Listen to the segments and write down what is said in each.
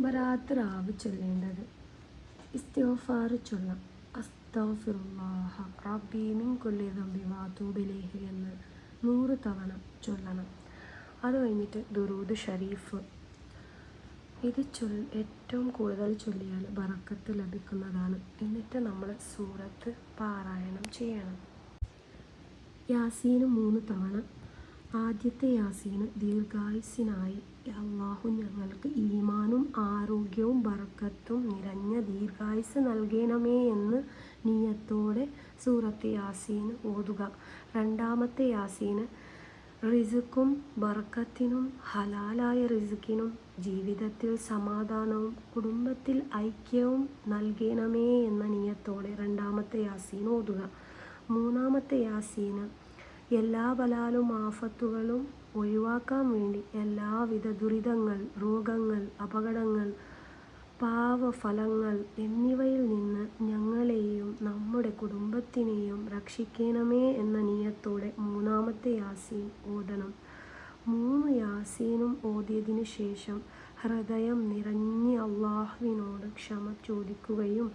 ബറാത്ത് രാവ് ചൊല്ലേണ്ടത്. ഇസ്തിഗ്ഫാർ ചൊല്ലാം. അസ്തഗ്ഫിറുല്ലാഹ റബ്ബി മിൻ കുല്ലി ദംബിൻ വഅതൂബു ഇലൈഹി എന്ന് 100 തവണ ചൊല്ലണം. അത് കഴിഞ്ഞിട്ട് ദുറൂദ് ഷരീഫ് ഇത് ഏറ്റവും കൂടുതൽ ചൊല്ലിയാൽ ബറക്കത്ത് ലഭിക്കുന്നതാണ്. എന്നിട്ട് നമ്മൾ സൂറത്ത് പാരായണം ചെയ്യണം. യാസീന് 3 തവണ. ആദ്യത്തെ യാസീന് ദീർഘായുസ്സിനായി അള്ളാഹു ഞങ്ങൾക്ക് ഈമാനും ആരോഗ്യവും ബറക്കത്തും നിറഞ്ഞ ദീർഘായുസ് നൽകണമേ എന്ന് നിയ്യത്തോടെ സൂറത്ത് യാസീൻ ഓതുക. രണ്ടാമത്തെ യാസീന് റിസ്ക്കും ബറക്കത്തിനും ഹലാലായ റിസ്ക്കിനും ജീവിതത്തിൽ സമാധാനവും കുടുംബത്തിൽ ഐക്യവും നൽകണമേ എന്ന നിയ്യത്തോടെ രണ്ടാമത്തെ യാസീൻ ഓതുക. മൂന്നാമത്തെ യാസീന് എല്ലാ ബലാലും ആഫത്തുകളും ഒഴിവാക്കാൻ വേണ്ടി എല്ലാവിധ ദുരിതങ്ങൾ, രോഗങ്ങൾ, അപകടങ്ങൾ, പാവഫലങ്ങൾ എന്നിവയിൽ നിന്ന് ഞങ്ങളെയും നമ്മുടെ കുടുംബത്തിനെയും രക്ഷിക്കണമേ എന്ന നിയ്യത്തോടെ മൂന്നാമത്തെ യാസീൻ ഓതണം. 3 യാസീനും ഓതിയതിനു ശേഷം ഹൃദയം നിറഞ്ഞ് അള്ളാഹുവിനോട് ക്ഷമ ചോദിക്കുകയും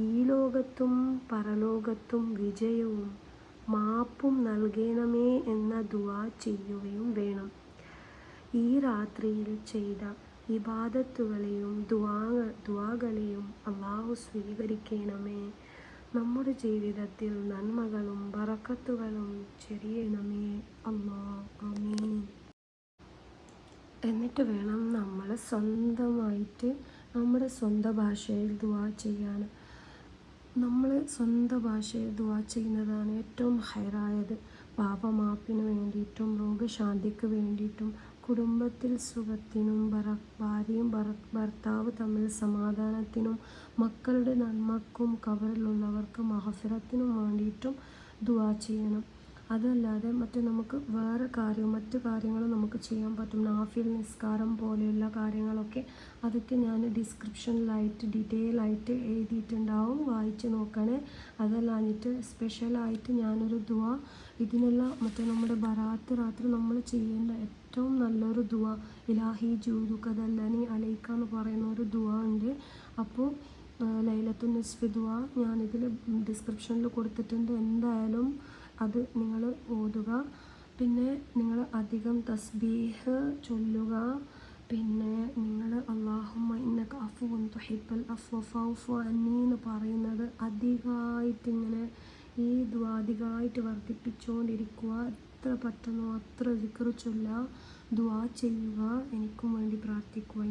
ഈ ലോകത്തും പരലോകത്തും വിജയവും മാപ്പും നൽകണമേ എന്ന ദുആ ചെയ്യുകയും വേണം. ഈ രാത്രിയിൽ ചെയ്ത ഇബാദത്തുകളെയും ദുആകളെയും അള്ളാഹു സ്വീകരിക്കണമേ. നമ്മുടെ ജീവിതത്തിൽ നന്മകളും ബറക്കത്തുകളും ചൊരിയണമേ അല്ലാഹ്. ആമീൻ. എന്നിട്ട് വേണം നമ്മൾ സ്വന്തമായിട്ട് നമ്മുടെ സ്വന്തം ഭാഷയിൽ ദുആ ചെയ്യാൻ. നമ്മൾ സ്വന്തം ഭാഷയിൽ ദുആ ചെയ്യുന്നതാണ് ഏറ്റവും ഹൈറായത്. പാപമാപ്പിന് വേണ്ടിയിട്ടും രോഗശാന്തിക്ക് വേണ്ടിയിട്ടും കുടുംബത്തിൽ സുഖത്തിനും ഭാര്യയും ഭർത്താവ് തമ്മിൽ സമാധാനത്തിനും മക്കളുടെ നന്മക്കും ഖബറിലുള്ളവർക്ക് മഗ്ഫിറത്തിനും വേണ്ടിയിട്ടും ദുആ ചെയ്യണം. അതല്ലാതെ നമുക്ക് മറ്റു കാര്യങ്ങളും നമുക്ക് ചെയ്യാൻ പറ്റും. നാഫിൽ നിസ്കാരം പോലെയുള്ള കാര്യങ്ങളൊക്കെ അതൊക്കെ ഞാൻ ഡിസ്ക്രിപ്ഷനിലായിട്ട് ഡീറ്റെയിൽ ആയിട്ട് എഴുതിയിട്ടുണ്ടാവും, വായിച്ച് നോക്കണേ. അതല്ലാഞ്ഞിട്ട് സ്പെഷ്യലായിട്ട് ഞാനൊരു ദുആ ഇതിനുള്ള നമ്മുടെ ബറാത്ത് രാത്രി നമ്മൾ ചെയ്യേണ്ട ഏറ്റവും നല്ലൊരു ദുആ ഇലാഹി ജൂദുക ദല്ലനി അലൈക എന്ന് പറയുന്ന ഒരു ദുആ ഉണ്ട്. അപ്പോൾ ലൈലത്തുൻ നിസ്ഫി ദുആ ഞാനിതിൽ ഡിസ്ക്രിപ്ഷനിൽ കൊടുത്തിട്ടുണ്ട്. എന്തായാലും അത് നിങ്ങൾ ഓതുക. പിന്നെ നിങ്ങൾ അധികം തസ്ബീഹ് ചൊല്ലുക. പിന്നെ നിങ്ങൾ അല്ലാഹുമ്മ ഇന്നക അഫുവുൻ തുഹിബ്ബുൽ അഫ്വ ഫഅഫു അന്നി എന്ന് പറയുന്നത് അധികമായിട്ട് ഇങ്ങനെ ഈ ദുആ അധികമായിട്ട് വർദ്ധിപ്പിച്ചുകൊണ്ടിരിക്കുക. എത്ര പറ്റുന്നോ അത്ര ദിക്ർ ചൊല്ലുക, ദുആ ചെയ്യുക. എനിക്കും വേണ്ടി പ്രാർത്ഥിക്കുക.